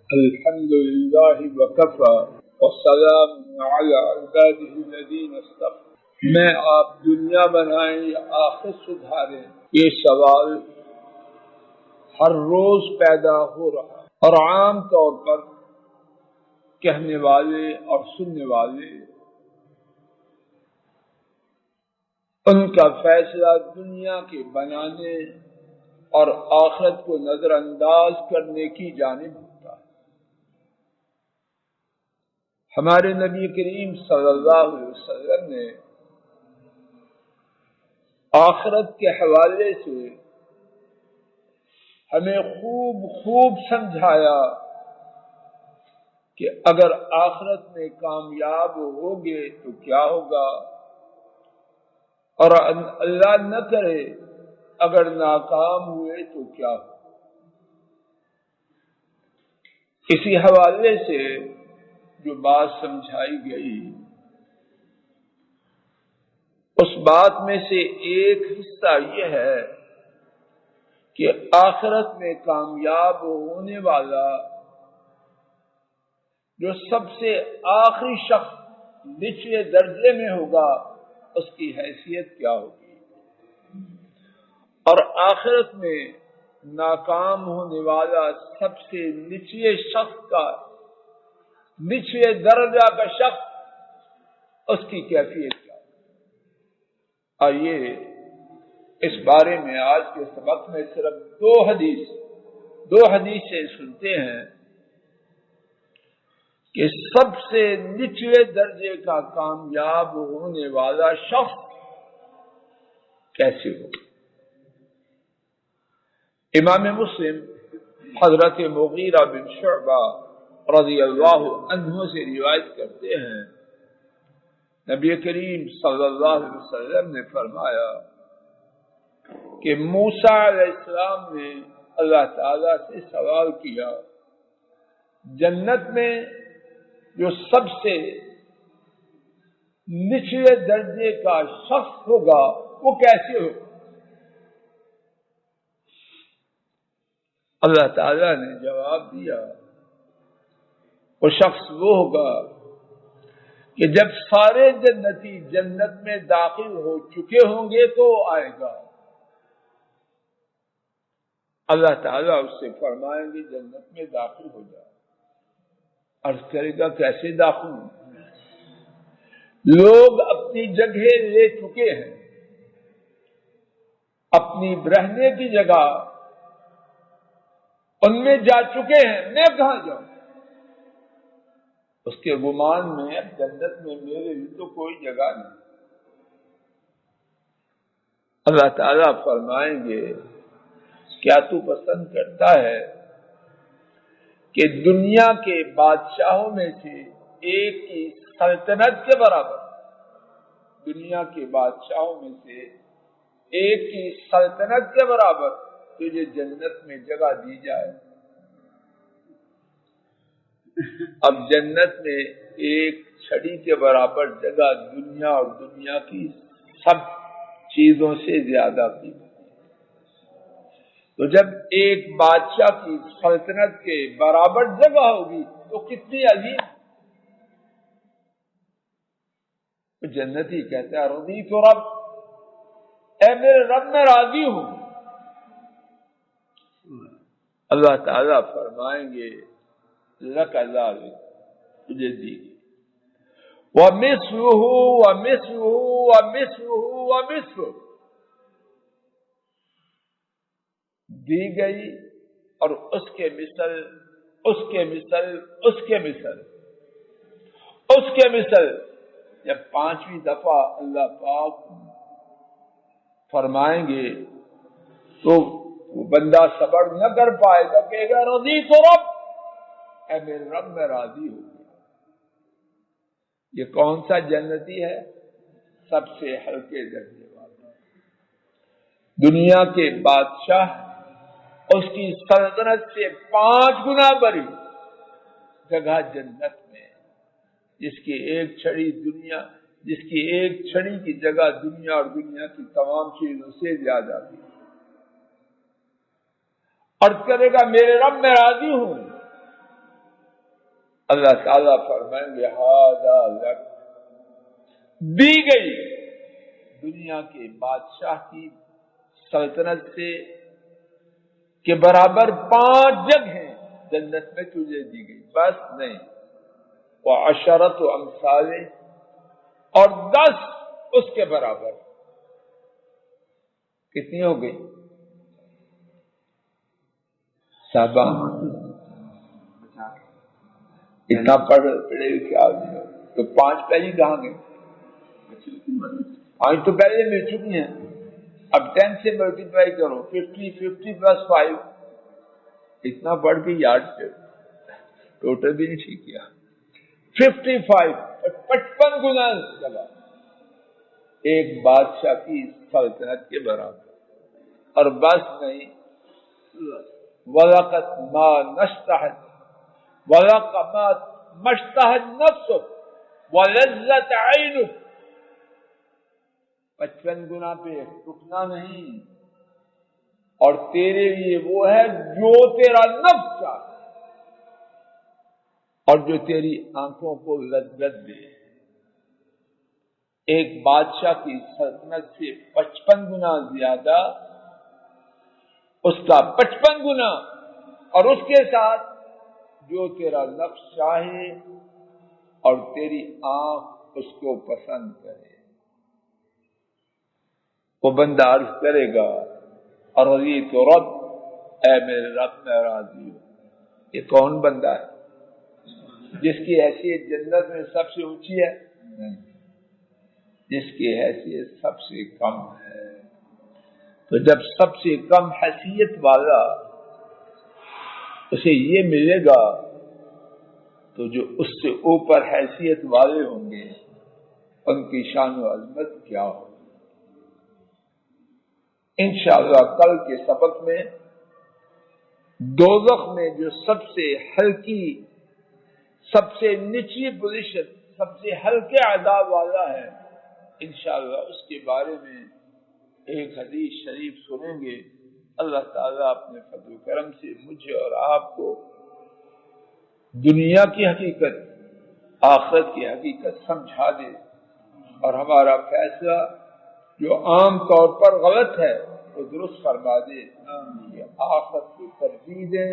الحمد للہ وکفی والسلام علی عبادہ الذین اصطفی۔ میں آپ دنیا بنائیں یا آخرت سدھاریں، یہ سوال ہر روز پیدا ہو رہا ہے، اور عام طور پر کہنے والے اور سننے والے ان کا فیصلہ دنیا کے بنانے اور آخرت کو نظر انداز کرنے کی جانب ہوتا ہے۔ ہمارے نبی کریم صلی اللہ علیہ وسلم نے آخرت کے حوالے سے ہمیں خوب سمجھایا کہ اگر آخرت میں کامیاب ہوگے تو کیا ہوگا، اور اللہ نہ کرے اگر ناکام ہوئے تو کیا ہوگا۔ اسی حوالے سے جو بات سمجھائی گئی، اس بات میں سے ایک حصہ یہ ہے کہ آخرت میں کامیاب ہونے والا جو سب سے آخری شخص نچلے درجے میں ہوگا، اس کی حیثیت کیا ہوگی، اور آخرت میں ناکام ہونے والا سب سے نچلے شخص کا، نچلے درجہ کا شخص، اس کی کیفیت کیا ہوگی۔ آئیے اس بارے میں آج کے سبق میں صرف دو حدیثیں سنتے ہیں کہ سب سے نچلے درجے کا کامیاب ہونے والا شخص کیسے ہو۔ امام مسلم حضرت مغیرہ بن شعبہ رضی اللہ عنہ سے روایت کرتے ہیں، نبی کریم صلی اللہ علیہ وسلم نے فرمایا کہ موسیٰ علیہ السلام نے اللہ تعالی سے سوال کیا، جنت میں جو سب سے نچلے درجے کا شخص ہوگا وہ کیسے ہوگا؟ اللہ تعالی نے جواب دیا، وہ شخص وہ ہوگا کہ جب سارے جنتی جنت میں داخل ہو چکے ہوں گے تو آئے گا، اللہ تعالیٰ اس سے فرمائیں گے جنت میں داخل ہو جائے۔ عرض کرے گا کیسے داخل ہوں؟ لوگ اپنی جگہ لے چکے ہیں، اپنی رہنے کی جگہ ان میں جا چکے ہیں، میں کہاں جاؤں؟ اس کے گمان میں اب جنت میں میرے لیے تو کوئی جگہ نہیں۔ اللہ تعالیٰ فرمائیں گے کیا تو پسند کرتا ہے کہ دنیا کے بادشاہوں میں سے ایک کی سلطنت کے برابر، دنیا کے بادشاہوں میں سے ایک کی سلطنت کے برابر تجھے جنت میں جگہ دی جائے؟ اب جنت میں ایک چھڑی کے برابر جگہ دنیا اور دنیا کی سب چیزوں سے زیادہ قیمتی ہے۔ تو جب ایک بادشاہ کی سلطنت کے برابر جگہ ہوگی تو کتنی عظیم۔ جنتی کہتا ہے رضیت رب، اے میرے رب میں راضی ہوں۔ اللہ تعالیٰ فرمائیں گے لک ذالک، تجھے دی گئی، وَمِثْلُهُ وَمِثْلُهُ وَمِثْلُهُ وَمِثْلُهُ، دی گئی اور اس کے مثل، اس کے مثل، اس کے مثل، اس کے مثل۔ جب پانچویں دفعہ اللہ پاک فرمائیں گے تو وہ بندہ صبر نہ کر پائے گا، کہے گا رضیت رب، اے میرے رب میں راضی ہو گیا۔ یہ کون سا جنتی ہے؟ سب سے ہلکے درجے والا۔ دنیا کے بادشاہ اس کی سلطنت سے 5 گنا بڑی جگہ جنت میں، جس کی ایک چھڑی دنیا، جس کی ایک چھڑی کی جگہ دنیا اور دنیا کی تمام چیزوں سے زیادہ تھی۔ عرض کرے گا میرے رب میں راضی ہوں۔ اللہ تعالیٰ فرمائیں گے ھذا لک، دی گئی دنیا کے بادشاہ کی سلطنت سے کے برابر 5 جگہیں جنت میں تجھے دی گئی، بس نہیں، وعشرۃ امثال، اور 10 اس کے برابر۔ کتنی ہو گئی؟ صحابہ اتنا پڑھے لکھے آدمی تو 5 پہلی کہاں گئے؟ 5 تو پہلے مل چکی ہیں، اب 10 سے ملٹیپلائی کرو، 50 پلس 5، اتنا پڑھ کے یاد کر، ٹوٹل بھی نہیں ٹھیک کیا، 55 گنا چلا ایک بادشاہ کی سلطنت کے برابر، اور بس نہیں، وَلَقَدْ مَا نَشْتَهَتْ وَلَقَدْ مَا مَشْتَهَتْ نَفْسُكَ وَلَذَّتْ عَيْنُكَ، 55 گنا پہ رکنا نہیں، اور تیرے لیے وہ ہے جو تیرا نفس چاہے اور جو تیری آنکھوں کو لذت دے۔ ایک بادشاہ کی سلطنت سے 55 گنا زیادہ، اس کا 55 گنا، اور اس کے ساتھ جو تیرا نفس چاہے اور تیری آنکھ اس کو پسند کرے۔ وہ بندہ عرض کرے گا اور رضیت رب، اے میرے رب میں راضی ہوں۔ یہ کون بندہ ہے جس کی حیثیت جنت میں سب سے اونچی ہے؟ نہیں، جس کی حیثیت سب سے کم ہے۔ تو جب سب سے کم حیثیت والا اسے یہ ملے گا تو جو اس سے اوپر حیثیت والے ہوں گے ان کی شان و عظمت کیا ہوگی۔ انشاءاللہ کل کے سبق میں دوزخ میں جو سب سے ہلکی، سب سے نچلی پوزیشن، سب سے ہلکے عذاب والا ہے، انشاءاللہ اس کے بارے میں ایک حدیث شریف سنیں گے۔ اللہ تعالیٰ اپنے فضل و کرم سے مجھے اور آپ کو دنیا کی حقیقت، آخرت کی حقیقت سمجھا دے، اور ہمارا فیصلہ جو عام طور پر غلط ہے وہ درست فرما دے، یہ آخرت کی ترجیح دیں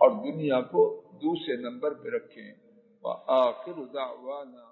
اور دنیا کو دوسرے نمبر پہ رکھیں۔ وآخر دعوانا